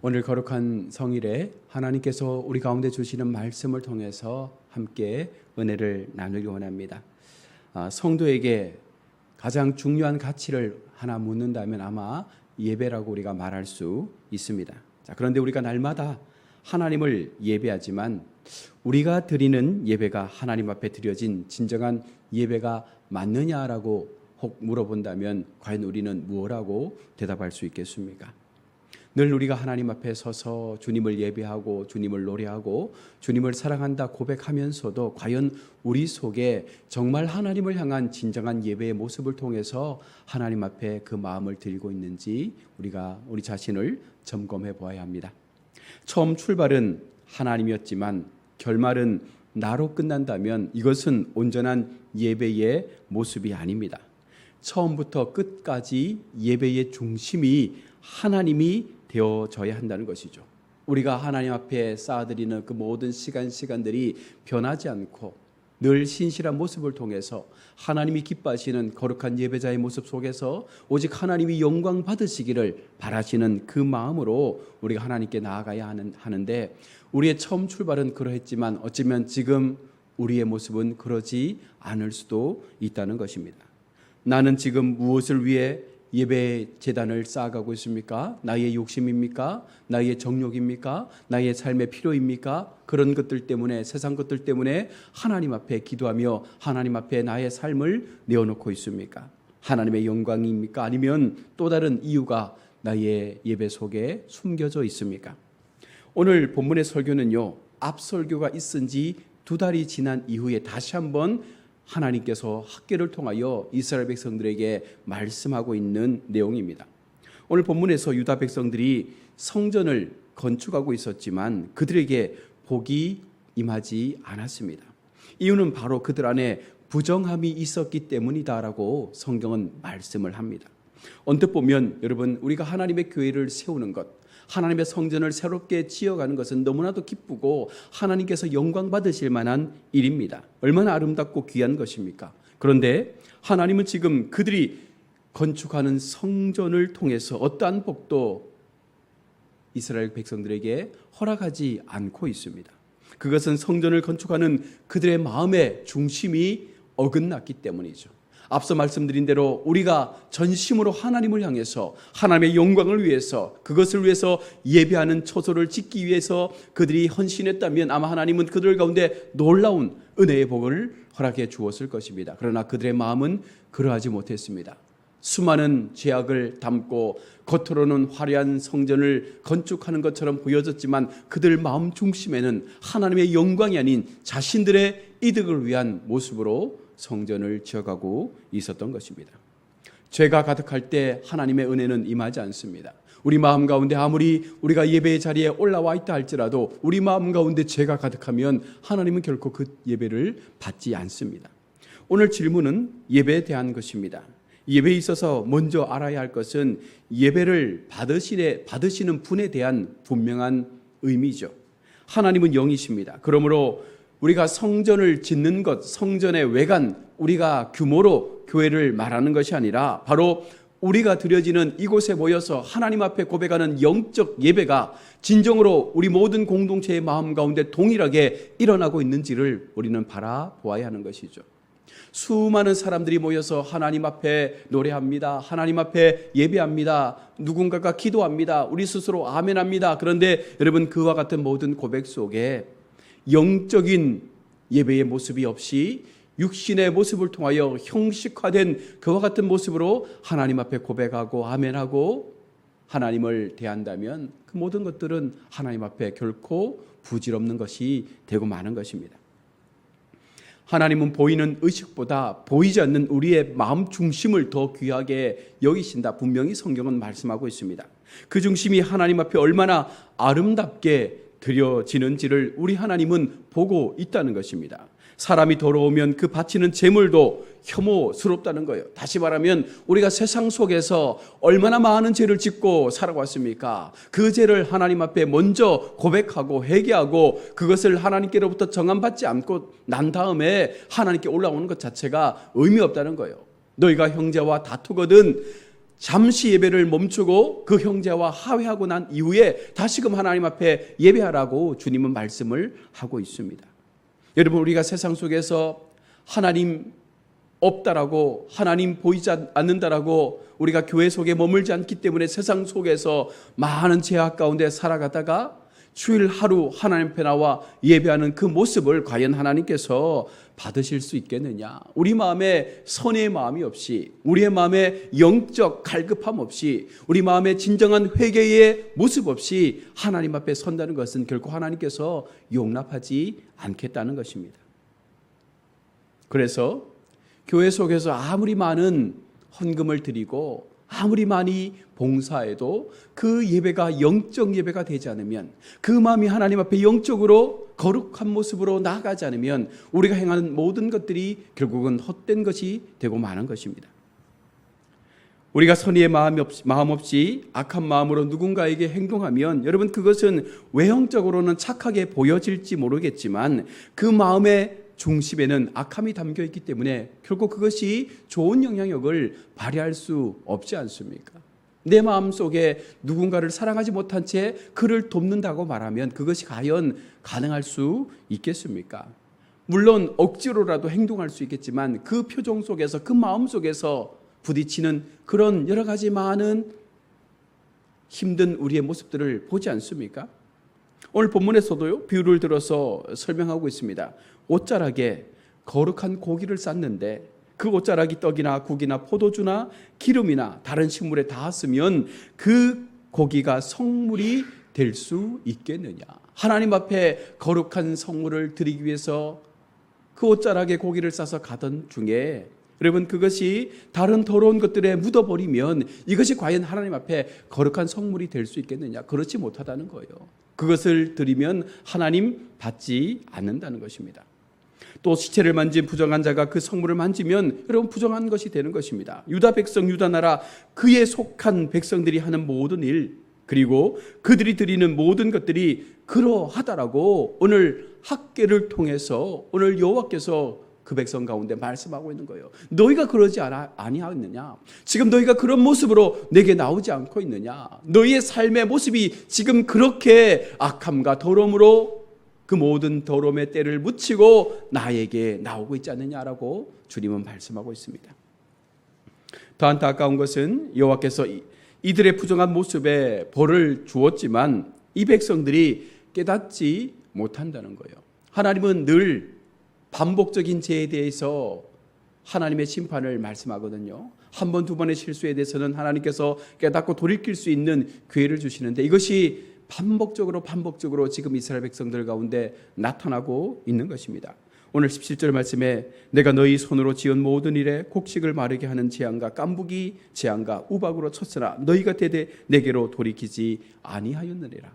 오늘 거룩한 성일에 하나님께서 우리 가운데 주시는 말씀을 통해서 함께 은혜를 나누기 원합니다. 성도에게 가장 중요한 가치를 하나 묻는다면 아마 예배라고 우리가 말할 수 있습니다. 그런데 우리가 날마다 하나님을 예배하지만 우리가 드리는 예배가 하나님 앞에 드려진 진정한 예배가 맞느냐라고 혹 물어본다면 과연 우리는 무엇라고 대답할 수 있겠습니까? 늘 우리가 하나님 앞에 서서 주님을 예배하고 주님을 노래하고 주님을 사랑한다 고백하면서도 과연 우리 속에 정말 하나님을 향한 진정한 예배의 모습을 통해서 하나님 앞에 그 마음을 드리고 있는지 우리가 우리 자신을 점검해 보아야 합니다. 처음 출발은 하나님이었지만 결말은 나로 끝난다면 이것은 온전한 예배의 모습이 아닙니다. 처음부터 끝까지 예배의 중심이 하나님이 되어져야 한다는 것이죠. 우리가 하나님 앞에 쌓아드리는 그 모든 시간들이 변하지 않고 늘 신실한 모습을 통해서 하나님이 기뻐하시는 거룩한 예배자의 모습 속에서 오직 하나님이 영광 받으시기를 바라시는 그 마음으로 우리가 하나님께 나아가야 하는데 우리의 처음 출발은 그러했지만 어쩌면 지금 우리의 모습은 그러지 않을 수도 있다는 것입니다. 나는 지금 무엇을 위해 예배 제단을 쌓아가고 있습니까? 나의 욕심입니까? 나의 정욕입니까? 나의 삶의 필요입니까? 그런 것들 때문에 세상 것들 때문에 하나님 앞에 기도하며 하나님 앞에 나의 삶을 내어놓고 있습니까? 하나님의 영광입니까? 아니면 또 다른 이유가 나의 예배 속에 숨겨져 있습니까? 오늘 본문의 설교는요, 앞 설교가 있은 지 2달이 지난 이후에 다시 한번 하나님께서 학계를 통하여 이스라엘 백성들에게 말씀하고 있는 내용입니다. 오늘 본문에서 유다 백성들이 성전을 건축하고 있었지만 그들에게 복이 임하지 않았습니다. 이유는 바로 그들 안에 부정함이 있었기 때문이다라고 성경은 말씀을 합니다. 언뜻 보면 여러분, 우리가 하나님의 교회를 세우는 것, 하나님의 성전을 새롭게 지어가는 것은 너무나도 기쁘고 하나님께서 영광 받으실 만한 일입니다. 얼마나 아름답고 귀한 것입니까? 그런데 하나님은 지금 그들이 건축하는 성전을 통해서 어떠한 복도 이스라엘 백성들에게 허락하지 않고 있습니다. 그것은 성전을 건축하는 그들의 마음의 중심이 어긋났기 때문이죠. 앞서 말씀드린 대로 우리가 전심으로 하나님을 향해서 하나님의 영광을 위해서 그것을 위해서 예배하는 처소를 짓기 위해서 그들이 헌신했다면 아마 하나님은 그들 가운데 놀라운 은혜의 복을 허락해 주었을 것입니다. 그러나 그들의 마음은 그러하지 못했습니다. 수많은 죄악을 담고 겉으로는 화려한 성전을 건축하는 것처럼 보여졌지만 그들 마음 중심에는 하나님의 영광이 아닌 자신들의 이득을 위한 모습으로 성전을 지어가고 있었던 것입니다. 죄가 가득할 때 하나님의 은혜는 임하지 않습니다. 우리 마음 가운데 아무리 우리가 예배의 자리에 올라와 있다 할지라도 우리 마음 가운데 죄가 가득하면 하나님은 결코 그 예배를 받지 않습니다. 오늘 질문은 예배에 대한 것입니다. 예배에 있어서 먼저 알아야 할 것은 예배를 받으시는 분에 대한 분명한 의미죠. 하나님은 영이십니다. 그러므로 우리가 성전을 짓는 것, 성전의 외관, 우리가 규모로 교회를 말하는 것이 아니라 바로 우리가 드려지는 이곳에 모여서 하나님 앞에 고백하는 영적 예배가 진정으로 우리 모든 공동체의 마음 가운데 동일하게 일어나고 있는지를 우리는 바라보아야 하는 것이죠. 수많은 사람들이 모여서 하나님 앞에 노래합니다. 하나님 앞에 예배합니다. 누군가가 기도합니다. 우리 스스로 아멘합니다. 그런데 여러분, 그와 같은 모든 고백 속에 영적인 예배의 모습이 없이 육신의 모습을 통하여 형식화된 그와 같은 모습으로 하나님 앞에 고백하고 아멘하고 하나님을 대한다면 그 모든 것들은 하나님 앞에 결코 부질없는 것이 되고 마는 것입니다. 하나님은 보이는 의식보다 보이지 않는 우리의 마음 중심을 더 귀하게 여기신다. 분명히 성경은 말씀하고 있습니다. 그 중심이 하나님 앞에 얼마나 아름답게 드려지는지를 우리 하나님은 보고 있다는 것입니다. 사람이 더러우면 그 바치는 제물도 혐오스럽다는 거예요. 다시 말하면 우리가 세상 속에서 얼마나 많은 죄를 짓고 살아왔습니까? 그 죄를 하나님 앞에 먼저 고백하고 회개하고 그것을 하나님께로부터 정함받지 않고 난 다음에 하나님께 올라오는 것 자체가 의미 없다는 거예요. 너희가 형제와 다투거든 잠시 예배를 멈추고 그 형제와 화해하고 난 이후에 다시금 하나님 앞에 예배하라고 주님은 말씀을 하고 있습니다. 여러분, 우리가 세상 속에서 하나님 없다라고, 하나님 보이지 않는다라고 우리가 교회 속에 머물지 않기 때문에 세상 속에서 많은 죄악 가운데 살아가다가 주일 하루 하나님 앞에 나와 예배하는 그 모습을 과연 하나님께서 받으실 수 있겠느냐? 우리 마음에 선의 마음이 없이, 우리의 마음에 영적 갈급함 없이, 우리 마음에 진정한 회개의 모습 없이 하나님 앞에 선다는 것은 결코 하나님께서 용납하지 않겠다는 것입니다. 그래서 교회 속에서 아무리 많은 헌금을 드리고 아무리 많이 봉사해도 그 예배가 영적 예배가 되지 않으면, 그 마음이 하나님 앞에 영적으로 거룩한 모습으로 나아가지 않으면 우리가 행하는 모든 것들이 결국은 헛된 것이 되고 마는 것입니다. 우리가 선의의 마음 없이 악한 마음으로 누군가에게 행동하면 여러분, 그것은 외형적으로는 착하게 보여질지 모르겠지만 그 마음의 중심에는 악함이 담겨 있기 때문에 결국 그것이 좋은 영향력을 발휘할 수 없지 않습니까? 내 마음속에 누군가를 사랑하지 못한 채 그를 돕는다고 말하면 그것이 과연 가능할 수 있겠습니까? 물론 억지로라도 행동할 수 있겠지만 그 표정 속에서, 그 마음 속에서 부딪히는 그런 여러 가지 많은 힘든 우리의 모습들을 보지 않습니까? 오늘 본문에서도요, 비유를 들어서 설명하고 있습니다. 옷자락에 거룩한 고기를 쌌는데 그 옷자락이 떡이나 국이나 포도주나 기름이나 다른 식물에 닿았으면 그 고기가 성물이 될 수 있겠느냐? 하나님 앞에 거룩한 성물을 드리기 위해서 그 옷자락에 고기를 싸서 가던 중에 여러분, 그것이 다른 더러운 것들에 묻어버리면 이것이 과연 하나님 앞에 거룩한 성물이 될 수 있겠느냐? 그렇지 못하다는 거예요. 그것을 드리면 하나님 받지 않는다는 것입니다. 또 시체를 만진 부정한 자가 그 성물을 만지면 여러분, 부정한 것이 되는 것입니다. 유다 백성, 유다 나라, 그에 속한 백성들이 하는 모든 일, 그리고 그들이 드리는 모든 것들이 그러하다라고 오늘 학계를 통해서 오늘 여호와께서 그 백성 가운데 말씀하고 있는 거예요. 너희가 그러지 아니하였느냐? 지금 너희가 그런 모습으로 내게 나오지 않고 있느냐? 너희의 삶의 모습이 지금 그렇게 악함과 더러움으로 그 모든 더러움의 때를 묻히고 나에게 나오고 있지 않느냐라고 주님은 말씀하고 있습니다. 더 안타까운 것은 여호와께서 이들의 부정한 모습에 벌을 주었지만 이 백성들이 깨닫지 못한다는 거예요. 하나님은 늘 반복적인 죄에 대해서 하나님의 심판을 말씀하거든요. 한 번, 두 번의 실수에 대해서는 하나님께서 깨닫고 돌이킬 수 있는 기회를 주시는데 이것이 반복적으로 지금 이스라엘 백성들 가운데 나타나고 있는 것입니다. 오늘 17절 말씀에 내가 너희 손으로 지은 모든 일에 곡식을 마르게 하는 재앙과 깐부기 재앙과 우박으로 쳤으나 너희가 대대 내게로 돌이키지 아니하였느니라.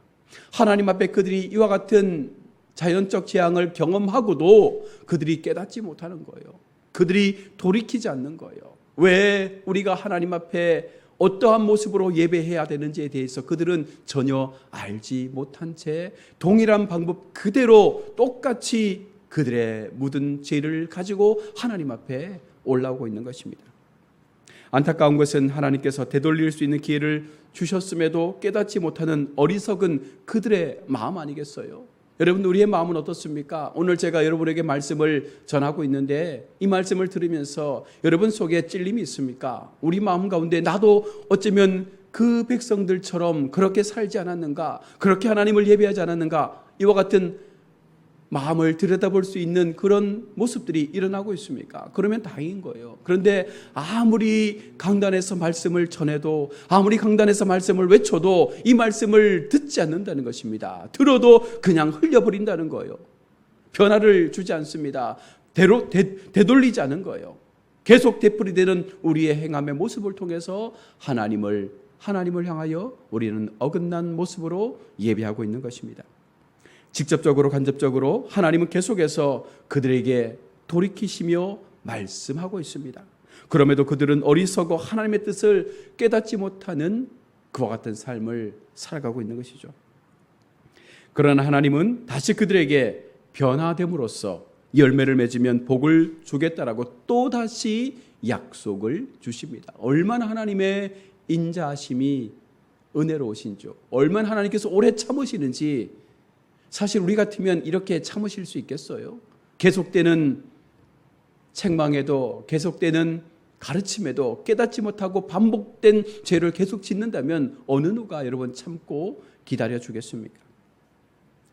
하나님 앞에 그들이 이와 같은 자연적 재앙을 경험하고도 그들이 깨닫지 못하는 거예요. 그들이 돌이키지 않는 거예요. 왜 우리가 하나님 앞에 어떠한 모습으로 예배해야 되는지에 대해서 그들은 전혀 알지 못한 채 동일한 방법 그대로 똑같이 그들의 묻은 죄를 가지고 하나님 앞에 올라오고 있는 것입니다. 안타까운 것은 하나님께서 되돌릴 수 있는 기회를 주셨음에도 깨닫지 못하는 어리석은 그들의 마음 아니겠어요? 여러분, 우리의 마음은 어떻습니까? 오늘 제가 여러분에게 말씀을 전하고 있는데 이 말씀을 들으면서 여러분 속에 찔림이 있습니까? 우리 마음 가운데 나도 어쩌면 그 백성들처럼 그렇게 살지 않았는가? 그렇게 하나님을 예배하지 않았는가? 이와 같은 마음을 들여다볼 수 있는 그런 모습들이 일어나고 있습니까? 그러면 다행인 거예요. 그런데 아무리 강단에서 말씀을 전해도, 아무리 강단에서 말씀을 외쳐도 이 말씀을 듣지 않는다는 것입니다. 들어도 그냥 흘려버린다는 거예요. 변화를 주지 않습니다. 되돌리지 않은 거예요. 계속 되풀이되는 우리의 행함의 모습을 통해서 하나님을 향하여 우리는 어긋난 모습으로 예배하고 있는 것입니다. 직접적으로 간접적으로 하나님은 계속해서 그들에게 돌이키시며 말씀하고 있습니다. 그럼에도 그들은 어리석어 하나님의 뜻을 깨닫지 못하는 그와 같은 삶을 살아가고 있는 것이죠. 그러나 하나님은 다시 그들에게 변화됨으로써 열매를 맺으면 복을 주겠다라고 또다시 약속을 주십니다. 얼마나 하나님의 인자하심이 은혜로우신 주, 얼마나 하나님께서 오래 참으시는지. 사실 우리 같으면 이렇게 참으실 수 있겠어요? 계속되는 책망에도, 계속되는 가르침에도 깨닫지 못하고 반복된 죄를 계속 짓는다면 어느 누가 여러분 참고 기다려 주겠습니까?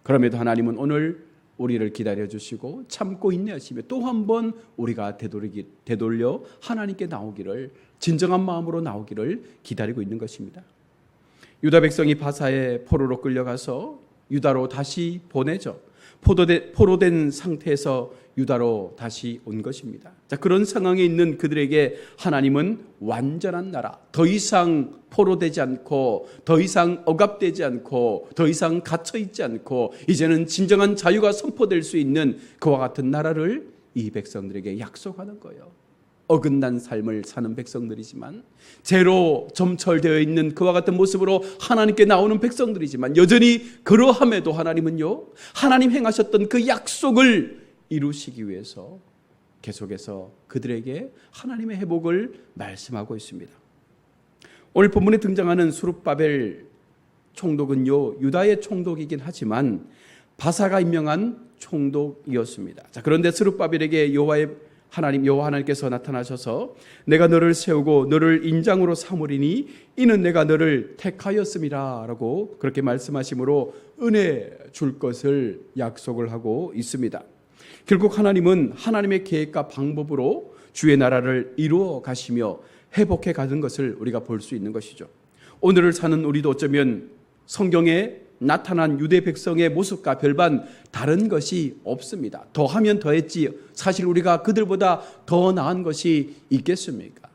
그럼에도 하나님은 오늘 우리를 기다려 주시고 참고 인내하시며 또 한 번 우리가 되돌려 하나님께 나오기를, 진정한 마음으로 나오기를 기다리고 있는 것입니다. 유다 백성이 바사의 포로로 끌려가서 유다로 다시 보내죠. 포로된 상태에서 유다로 다시 온 것입니다. 자, 그런 상황에 있는 그들에게 하나님은 완전한 나라, 더 이상 포로되지 않고, 더 이상 억압되지 않고, 더 이상 갇혀 있지 않고, 이제는 진정한 자유가 선포될 수 있는 그와 같은 나라를 이 백성들에게 약속하는 거예요. 어긋난 삶을 사는 백성들이지만, 죄로 점철되어 있는 그와 같은 모습으로 하나님께 나오는 백성들이지만, 여전히 그러함에도 하나님은요, 하나님 행하셨던 그 약속을 이루시기 위해서 계속해서 그들에게 하나님의 회복을 말씀하고 있습니다. 오늘 본문에 등장하는 수룹바벨 총독은요, 유다의 총독이긴 하지만 바사가 임명한 총독이었습니다. 자, 그런데 수룹바벨에게 여호와 하나님께서 나타나셔서 내가 너를 세우고 너를 인장으로 삼으리니 이는 내가 너를 택하였음이라 라고 그렇게 말씀하심으로 은혜 줄 것을 약속을 하고 있습니다. 결국 하나님은 하나님의 계획과 방법으로 주의 나라를 이루어 가시며 회복해 가는 것을 우리가 볼 수 있는 것이죠. 오늘을 사는 우리도 어쩌면 성경에 나타난 유대 백성의 모습과 별반 다른 것이 없습니다. 더하면 더했지 사실 우리가 그들보다 더 나은 것이 있겠습니까?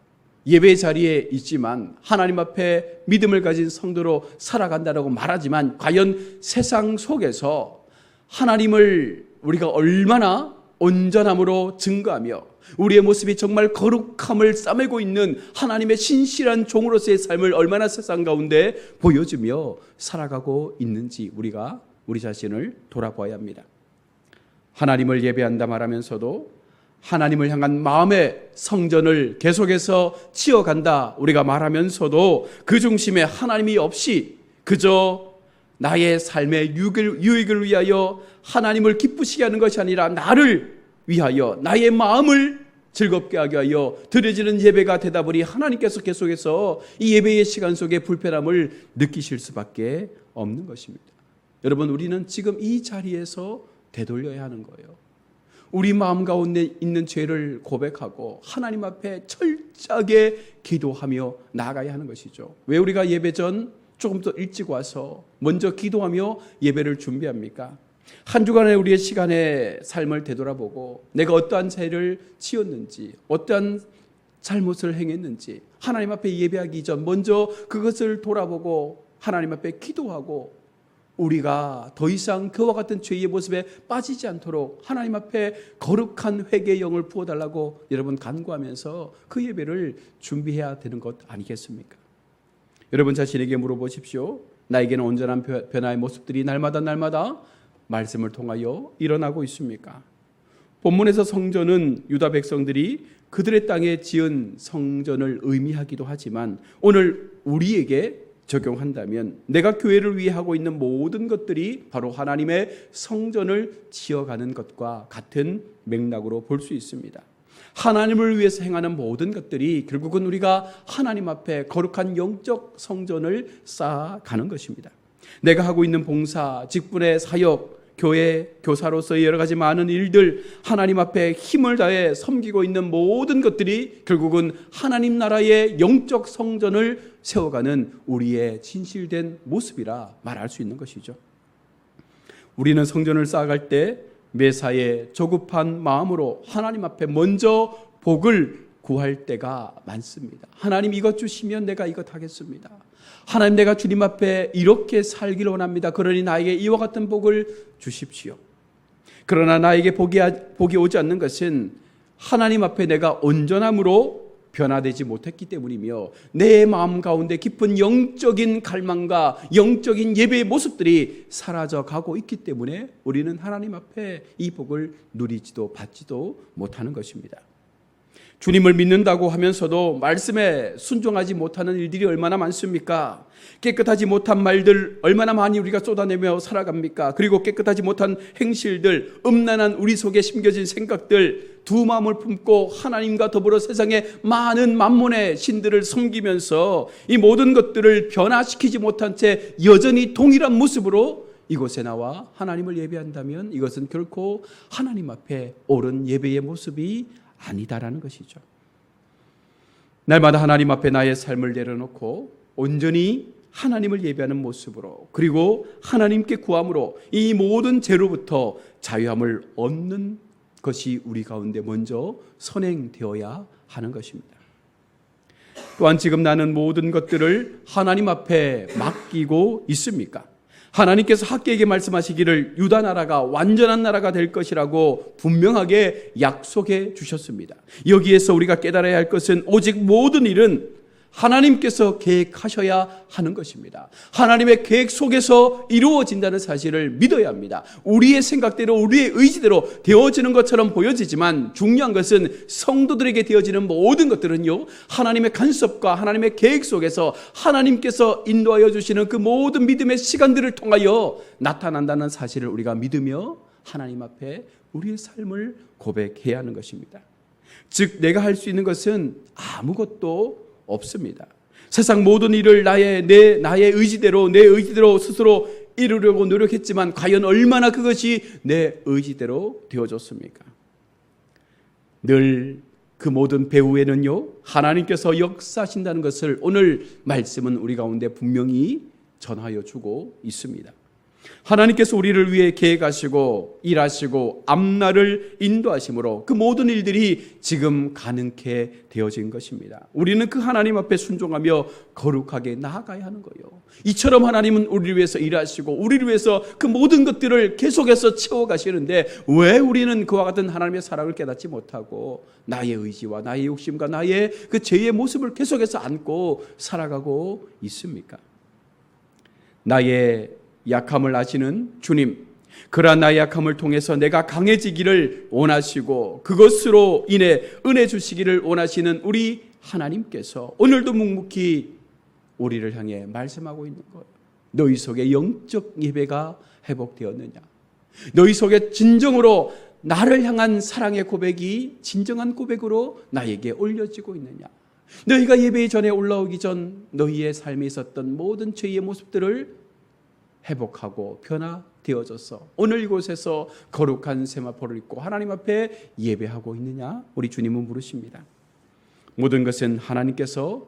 예배 자리에 있지만 하나님 앞에 믿음을 가진 성도로 살아간다라고 말하지만 과연 세상 속에서 하나님을 우리가 얼마나 온전함으로 증거하며 우리의 모습이 정말 거룩함을 싸매고 있는 하나님의 신실한 종으로서의 삶을 얼마나 세상 가운데 보여주며 살아가고 있는지 우리가 우리 자신을 돌아봐야 합니다. 하나님을 예배한다 말하면서도 하나님을 향한 마음의 성전을 계속해서 지어간다 우리가 말하면서도 그 중심에 하나님이 없이 그저 나의 삶의 유익을 위하여 하나님을 기쁘시게 하는 것이 아니라 나를 위하여 나의 마음을 즐겁게 하게 하여 드려지는 예배가 되다 보니 하나님께서 계속해서 이 예배의 시간 속에 불편함을 느끼실 수밖에 없는 것입니다. 여러분, 우리는 지금 이 자리에서 되돌려야 하는 거예요. 우리 마음 가운데 있는 죄를 고백하고 하나님 앞에 철저하게 기도하며 나아가야 하는 것이죠. 왜 우리가 예배 전 조금 더 일찍 와서 먼저 기도하며 예배를 준비합니까? 한 주간의 우리의 시간의 삶을 되돌아보고 내가 어떠한 죄를 지었는지, 어떠한 잘못을 행했는지 하나님 앞에 예배하기 전 먼저 그것을 돌아보고 하나님 앞에 기도하고 우리가 더 이상 그와 같은 죄의 모습에 빠지지 않도록 하나님 앞에 거룩한 회개의 영을 부어달라고 여러분 간구하면서 그 예배를 준비해야 되는 것 아니겠습니까? 여러분 자신에게 물어보십시오. 나에게는 온전한 변화의 모습들이 날마다 말씀을 통하여 일어나고 있습니까? 본문에서 성전은 유다 백성들이 그들의 땅에 지은 성전을 의미하기도 하지만 오늘 우리에게 적용한다면 내가 교회를 위해 하고 있는 모든 것들이 바로 하나님의 성전을 지어가는 것과 같은 맥락으로 볼 수 있습니다. 하나님을 위해서 행하는 모든 것들이 결국은 우리가 하나님 앞에 거룩한 영적 성전을 쌓아가는 것입니다. 내가 하고 있는 봉사, 직분의 사역, 교회, 교사로서의 여러 가지 많은 일들, 하나님 앞에 힘을 다해 섬기고 있는 모든 것들이 결국은 하나님 나라의 영적 성전을 세워가는 우리의 진실된 모습이라 말할 수 있는 것이죠. 우리는 성전을 쌓아갈 때 매사에 조급한 마음으로 하나님 앞에 먼저 복을 구할 때가 많습니다. 하나님 이것 주시면 내가 이것 하겠습니다. 하나님 내가 주님 앞에 이렇게 살기를 원합니다. 그러니 나에게 이와 같은 복을 주십시오. 그러나 나에게 복이 오지 않는 것은 하나님 앞에 내가 온전함으로 변화되지 못했기 때문이며 내 마음 가운데 깊은 영적인 갈망과 영적인 예배의 모습들이 사라져 가고 있기 때문에 우리는 하나님 앞에 이 복을 누리지도 받지도 못하는 것입니다. 주님을 믿는다고 하면서도 말씀에 순종하지 못하는 일들이 얼마나 많습니까? 깨끗하지 못한 말들 얼마나 많이 우리가 쏟아내며 살아갑니까? 그리고 깨끗하지 못한 행실들, 음란한 우리 속에 심겨진 생각들, 두 마음을 품고 하나님과 더불어 세상의 많은 만몬의 신들을 섬기면서 이 모든 것들을 변화시키지 못한 채 여전히 동일한 모습으로 이곳에 나와 하나님을 예배한다면 이것은 결코 하나님 앞에 옳은 예배의 모습이 아니다라는 것이죠. 날마다 하나님 앞에 나의 삶을 내려놓고 온전히 하나님을 예배하는 모습으로, 그리고 하나님께 구함으로 이 모든 죄로부터 자유함을 얻는 것이 우리 가운데 먼저 선행되어야 하는 것입니다. 또한 지금 나는 모든 것들을 하나님 앞에 맡기고 있습니까? 하나님께서 학개에게 말씀하시기를 유다 나라가 완전한 나라가 될 것이라고 분명하게 약속해 주셨습니다. 여기에서 우리가 깨달아야 할 것은 오직 모든 일은 하나님께서 계획하셔야 하는 것입니다. 하나님의 계획 속에서 이루어진다는 사실을 믿어야 합니다. 우리의 생각대로 우리의 의지대로 되어지는 것처럼 보여지지만 중요한 것은 성도들에게 되어지는 모든 것들은요, 하나님의 간섭과 하나님의 계획 속에서 하나님께서 인도하여 주시는 그 모든 믿음의 시간들을 통하여 나타난다는 사실을 우리가 믿으며 하나님 앞에 우리의 삶을 고백해야 하는 것입니다. 즉 내가 할 수 있는 것은 아무것도 없습니다. 세상 모든 일을 나의 의지대로 내 의지대로 스스로 이루려고 노력했지만 과연 얼마나 그것이 내 의지대로 되어졌습니까? 늘 그 모든 배후에는요, 하나님께서 역사하신다는 것을 오늘 말씀은 우리 가운데 분명히 전하여 주고 있습니다. 하나님께서 우리를 위해 계획하시고 일하시고 앞날을 인도하심으로 그 모든 일들이 지금 가능케 되어진 것입니다. 우리는 그 하나님 앞에 순종하며 거룩하게 나아가야 하는 거예요. 이처럼 하나님은 우리를 위해서 일하시고 우리를 위해서 그 모든 것들을 계속해서 채워가시는데 왜 우리는 그와 같은 하나님의 사랑을 깨닫지 못하고 나의 의지와 나의 욕심과 나의 그 죄의 모습을 계속해서 안고 살아가고 있습니까? 나의 약함을 아시는 주님, 그러한 나의 약함을 통해서 내가 강해지기를 원하시고 그것으로 인해 은혜 주시기를 원하시는 우리 하나님께서 오늘도 묵묵히 우리를 향해 말씀하고 있는 거예요. 너희 속에 영적 예배가 회복되었느냐? 너희 속에 진정으로 나를 향한 사랑의 고백이 진정한 고백으로 나에게 올려지고 있느냐? 너희가 예배 전에 올라오기 전 너희의 삶에 있었던 모든 죄의 모습들을 회복하고 변화되어져서 오늘 이곳에서 거룩한 세마포를 입고 하나님 앞에 예배하고 있느냐? 우리 주님은 물으십니다. 모든 것은 하나님께서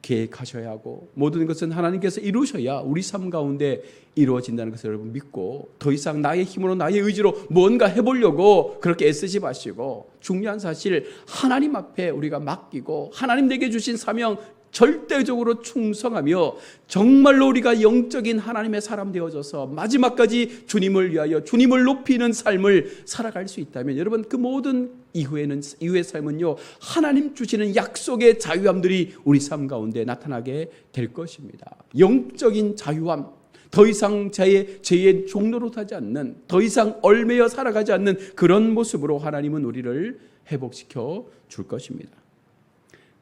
계획하셔야 하고 모든 것은 하나님께서 이루셔야 우리 삶 가운데 이루어진다는 것을 여러분 믿고 더 이상 나의 힘으로 나의 의지로 뭔가 해보려고 그렇게 애쓰지 마시고 중요한 사실 하나님 앞에 우리가 맡기고 하나님 내게 주신 사명 절대적으로 충성하며 정말로 우리가 영적인 하나님의 사람 되어져서 마지막까지 주님을 위하여 주님을 높이는 삶을 살아갈 수 있다면 여러분 그 모든 이후의 삶은요 하나님 주시는 약속의 자유함들이 우리 삶 가운데 나타나게 될 것입니다. 영적인 자유함, 더 이상 죄의 종로로 타지 않는, 더 이상 얽매여 살아가지 않는 그런 모습으로 하나님은 우리를 회복시켜 줄 것입니다.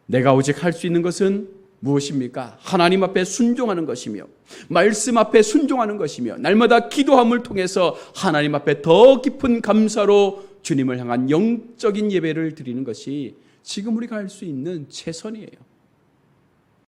내가 오직 할 수 있는 것은 무엇입니까? 하나님 앞에 순종하는 것이며 말씀 앞에 순종하는 것이며 날마다 기도함을 통해서 하나님 앞에 더 깊은 감사로 주님을 향한 영적인 예배를 드리는 것이 지금 우리가 할 수 있는 최선이에요.